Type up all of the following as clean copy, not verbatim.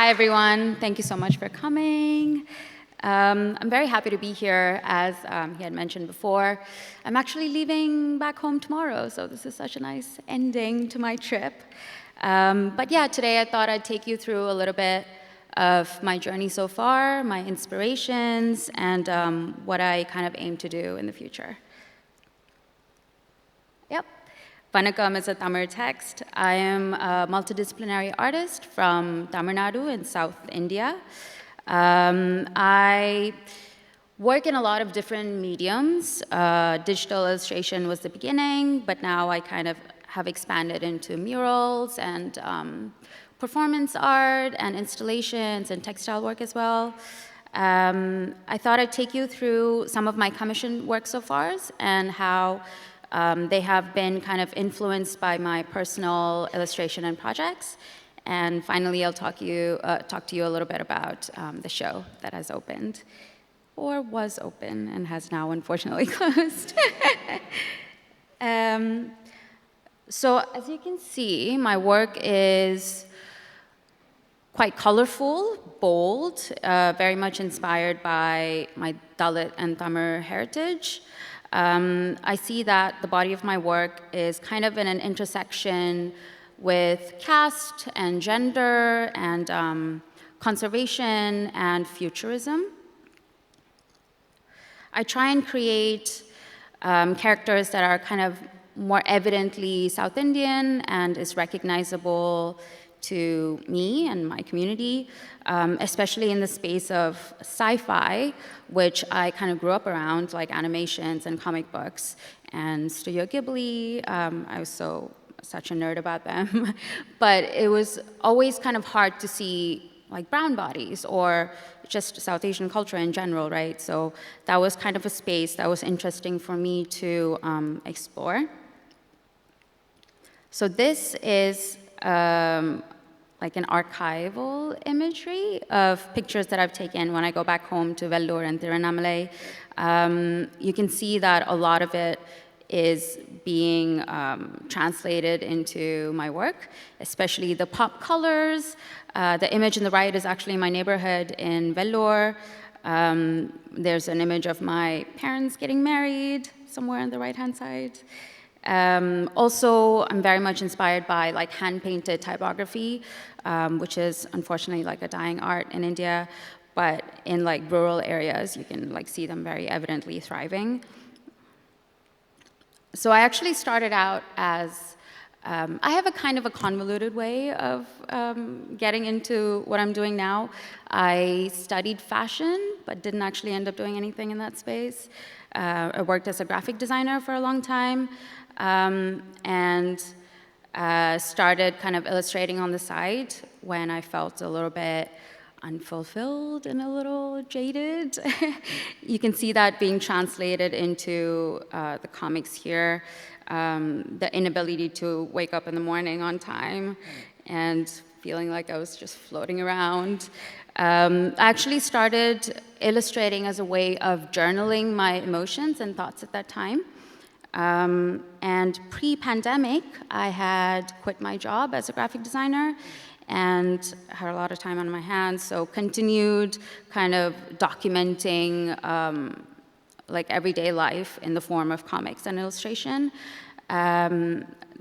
Hi, everyone. Thank you so much for coming. I'm very happy to be here, as he had mentioned before. I'm actually leaving back home tomorrow, so this is such a nice ending to my trip. But yeah, today I thought I'd take you through a little bit of my journey so far, my inspirations, and what I kind of aim to do in the future. Yep. Vanakkam is a Tamil text. I am a multidisciplinary artist from Tamil Nadu in South India. I work in a lot of different mediums. Digital illustration was the beginning, but now I kind of have expanded into murals and performance art and installations and textile work as well. I thought I'd take you through some of my commissioned work so far and how they have been kind of influenced by my personal illustration and projects. And finally, I'll talk to you a little bit about the show that has opened, or was open and has now unfortunately closed. So as you can see, my work is quite colorful, bold, very much inspired by my Dalit and Tamil heritage. I see that the body of my work is kind of in an intersection with caste and gender and conservation and futurism. I try and create characters that are kind of more evidently South Indian and is recognizable to me and my community, especially in the space of sci-fi, which I kind of grew up around, like animations and comic books. And Studio Ghibli, I was such a nerd about them. But it was always kind of hard to see like brown bodies or just South Asian culture in general, right? So that was kind of a space that was interesting for me to explore. So this is like an archival imagery of pictures that I've taken when I go back home to Vellore and Tirunnamalai. You can see that a lot of it is being translated into my work, especially the pop colors. The image in the right is actually my neighborhood in Vellore. There's an image of my parents getting married somewhere on the right-hand side. Also, I'm very much inspired by like hand-painted typography, which is unfortunately like a dying art in India, but in like rural areas, you can like see them very evidently thriving. So I actually started out as, I have a kind of a convoluted way of getting into what I'm doing now. I studied fashion, but didn't actually end up doing anything in that space. I worked as a graphic designer for a long time. And started kind of illustrating on the side when I felt a little bit unfulfilled and a little jaded. You can see that being translated into the comics here, the inability to wake up in the morning on time and feeling like I was just floating around. I actually started illustrating as a way of journaling my emotions and thoughts at that time. And pre-pandemic, I had quit my job as a graphic designer and had a lot of time on my hands, so continued kind of documenting like everyday life in the form of comics and illustration.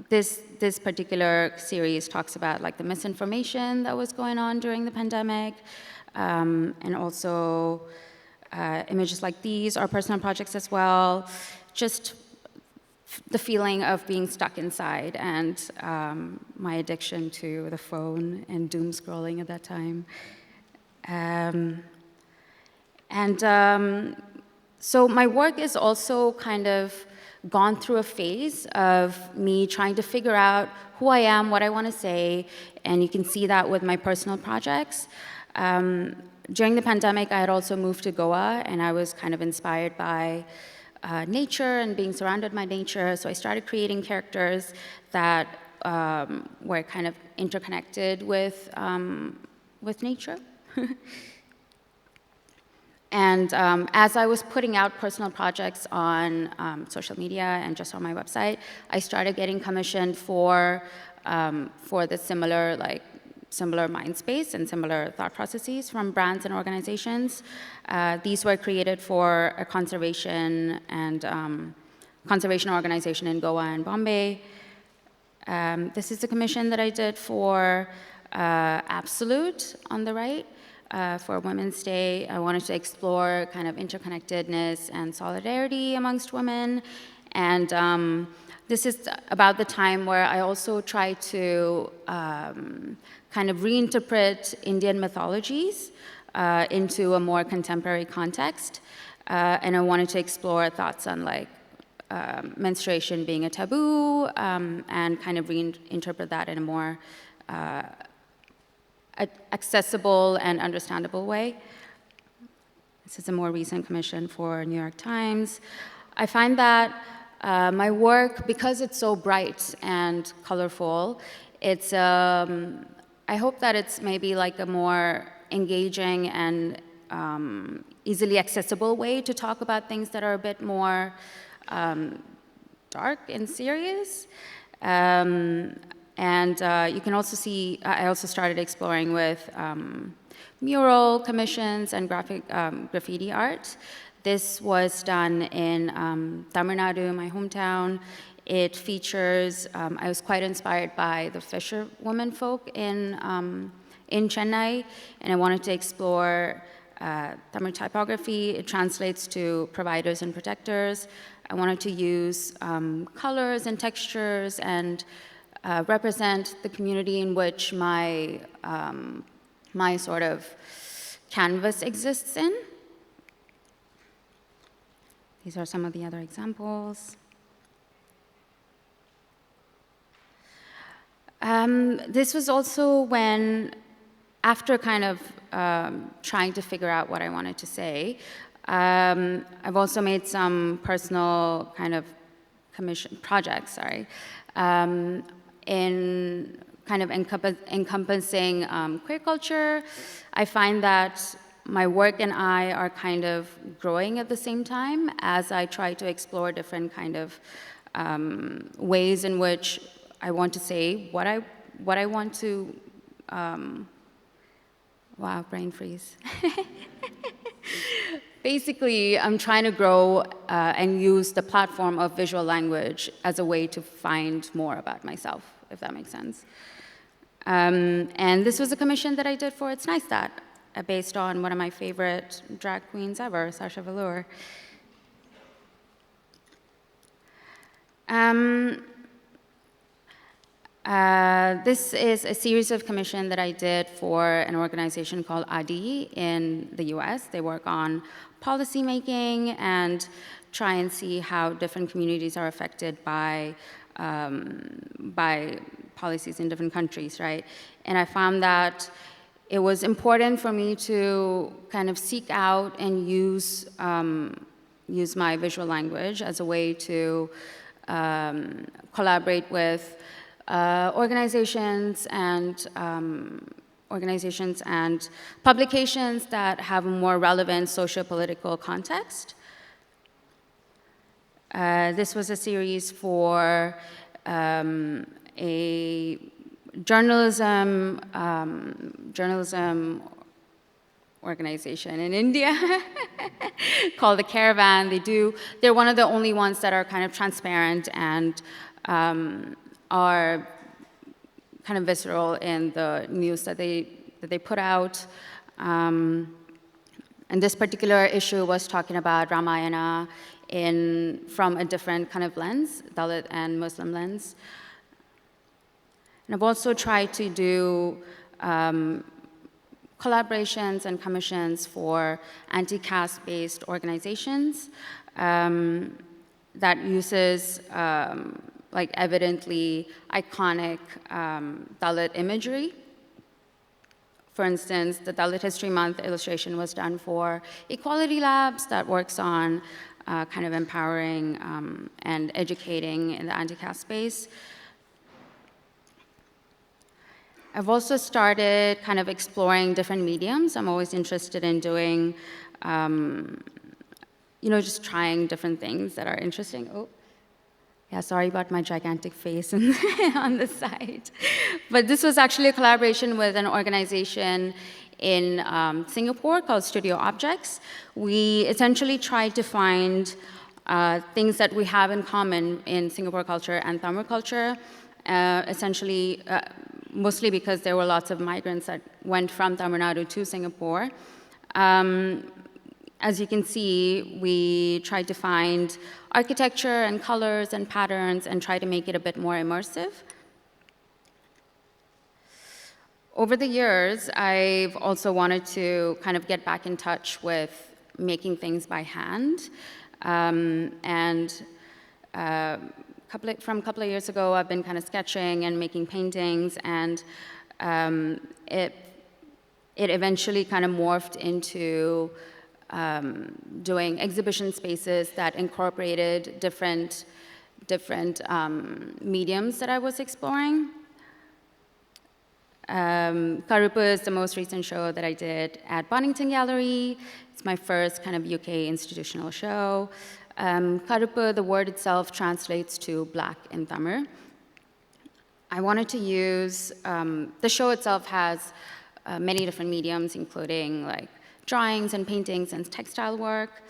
This particular series talks about like the misinformation that was going on during the pandemic, and also images like these are personal projects as well. Just the feeling of being stuck inside and my addiction to the phone and doom scrolling at that time. So my work is also kind of gone through a phase of me trying to figure out who I am, what I want to say, and you can see that with my personal projects. During the pandemic, I had also moved to Goa, and I was kind of inspired by nature and being surrounded by nature, so I started creating characters that were kind of interconnected with nature. And as I was putting out personal projects on social media and just on my website, I started getting commissioned for the similar like similar mind space and similar thought processes from brands and organizations. These were created for a conservation and conservation organization in Goa and Bombay. This is the commission that I did for Absolute on the right. For Women's Day, I wanted to explore kind of interconnectedness and solidarity amongst women. And this is about the time where I also try to kind of reinterpret Indian mythologies into a more contemporary context. And I wanted to explore thoughts on like menstruation being a taboo and kind of reinterpret that in a more accessible and understandable way. This is a more recent commission for New York Times. I find that my work, because it's so bright and colorful, it's, I hope that it's maybe like a more engaging and easily accessible way to talk about things that are a bit more dark and serious. And you can also see, I also started exploring with mural commissions and graffiti art. This was done in Tamil Nadu, my hometown. It features, I was quite inspired by the fisherwoman folk in Chennai, and I wanted to explore Tamil typography. It translates to providers and protectors. I wanted to use colors and textures and represent the community in which my, my sort of canvas exists in. These are some of the other examples. This was also when, after kind of trying to figure out what I wanted to say, I've also made some personal kind of projects, in kind of encompassing queer culture. I find that my work and I are kind of growing at the same time as I try to explore different kind of ways in which I want to say what I want to, wow, brain freeze. Basically, I'm trying to grow and use the platform of visual language as a way to find more about myself, if that makes sense. And this was a commission that I did for It's Nice That, based on one of my favorite drag queens ever, Sasha Velour. This is a series of commission that I did for an organization called ADI in the US. They work on policy making and try and see how different communities are affected by policies in different countries, right? And I found that it was important for me to kind of seek out and use my visual language as a way to collaborate with organizations and publications that have a more relevant socio-political context. This was a series for a journalism organization in India called The Caravan. They're one of the only ones that are kind of transparent and are kind of visceral in the news that they put out. And this particular issue was talking about Ramayana from a different kind of lens, Dalit and Muslim lens. And I've also tried to do collaborations and commissions for anti-caste-based organizations that uses like evidently iconic Dalit imagery. For instance, the Dalit History Month illustration was done for Equality Labs that works on kind of empowering and educating in the anti-caste space. I've also started kind of exploring different mediums. I'm always interested in doing, just trying different things that are interesting. Oh, Yeah, sorry about my gigantic face on the side. But this was actually a collaboration with an organization in Singapore called Studio Objects. We essentially tried to find things that we have in common in Singapore culture and Tamil culture, essentially, mostly because there were lots of migrants that went from Tamil Nadu to Singapore. As you can see, we tried to find architecture and colors and patterns and try to make it a bit more immersive. Over the years, I've also wanted to kind of get back in touch with making things by hand. From a couple of years ago, I've been kind of sketching and making paintings, and it eventually kind of morphed into doing exhibition spaces that incorporated different mediums that I was exploring. Kupu is the most recent show that I did at Bonington Gallery. It's my first kind of UK institutional show. Kupu, the word itself translates to black in Tamil. I wanted to use, the show itself has many different mediums, including like drawings and paintings and textile work.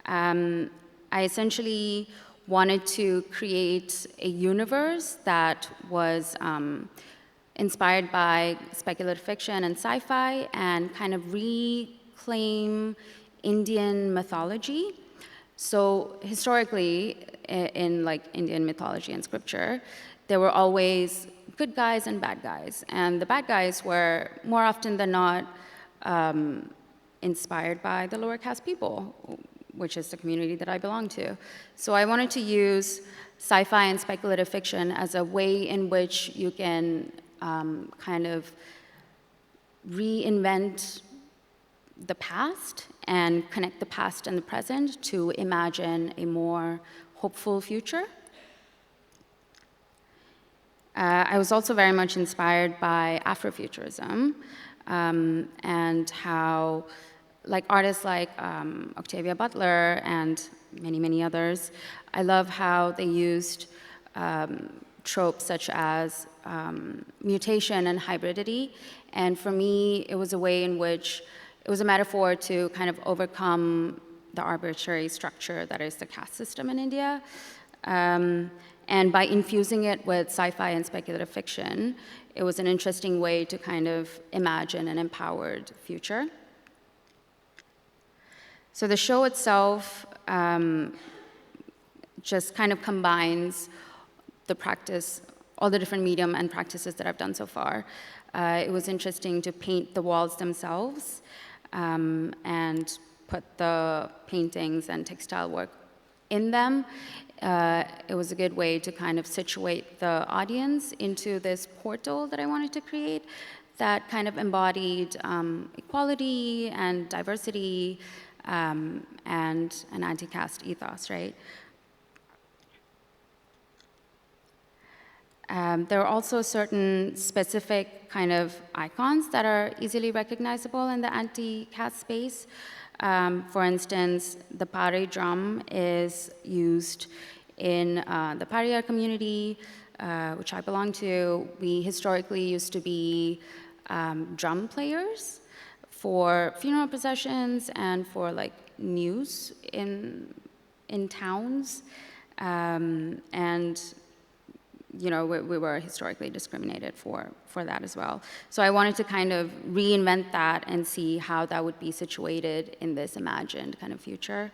I essentially wanted to create a universe that was inspired by speculative fiction and sci-fi and kind of reclaim Indian mythology. So historically, in like Indian mythology and scripture, there were always good guys and bad guys. And the bad guys were more often than not inspired by the lower caste people, which is the community that I belong to. So I wanted to use sci-fi and speculative fiction as a way in which you can kind of reinvent the past and connect the past and the present to imagine a more hopeful future. I was also very much inspired by Afrofuturism and how, like artists like Octavia Butler and many, many others, I love how they used tropes such as mutation and hybridity. And for me, it was a way in which it was a metaphor to kind of overcome the arbitrary structure that is the caste system in India. And by infusing it with sci-fi and speculative fiction, it was an interesting way to kind of imagine an empowered future. So the show itself just kind of combines the practice, all the different medium and practices that I've done so far. It was interesting to paint the walls themselves and put the paintings and textile work in them. It was a good way to kind of situate the audience into this portal that I wanted to create that kind of embodied equality and diversity and an anti-caste ethos, right? There are also certain specific kind of icons that are easily recognizable in the anti-caste space. For instance, the pare drum is used in the Pariar community, which I belong to. We historically used to be drum players for funeral processions and for like news in towns, and you know, we were historically discriminated for that as well. So I wanted to kind of reinvent that and see how that would be situated in this imagined kind of future.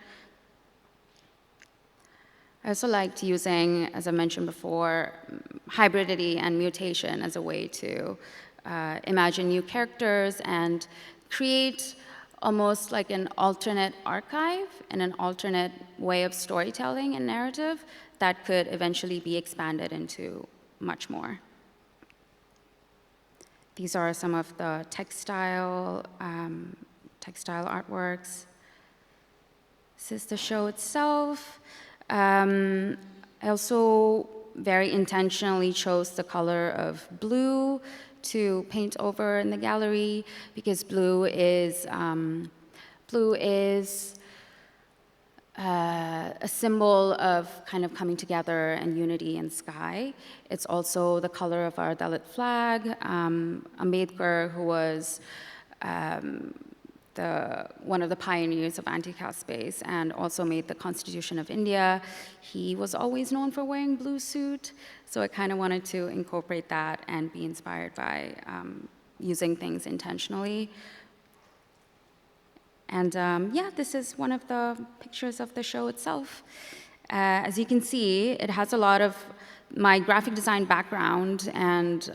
I also liked using, as I mentioned before, hybridity and mutation as a way to imagine new characters and create almost like an alternate archive and an alternate way of storytelling and narrative that could eventually be expanded into much more. These are some of the textile artworks. This is the show itself. I also very intentionally chose the color of blue to paint over in the gallery because blue is a symbol of kind of coming together and unity in sky. It's also the color of our Dalit flag. Ambedkar, who was one of the pioneers of anti-caste space and also made the Constitution of India, he was always known for wearing blue suit. So I kind of wanted to incorporate that and be inspired by using things intentionally. And yeah, this is one of the pictures of the show itself. As you can see, it has a lot of my graphic design background and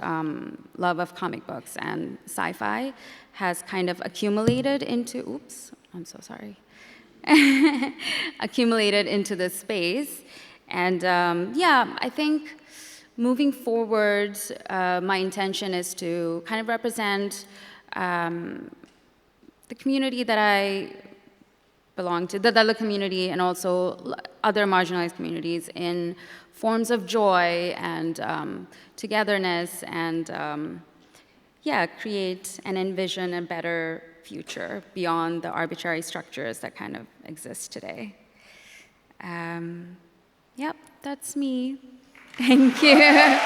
love of comic books and sci-fi has kind of accumulated into, oops, I'm so sorry, accumulated into this space. And yeah, I think moving forward, my intention is to kind of represent the community that I belong to, the Dalit community, and also other marginalized communities in forms of joy and togetherness and yeah, create and envision a better future beyond the arbitrary structures that kind of exist today. Yep, that's me. Thank you.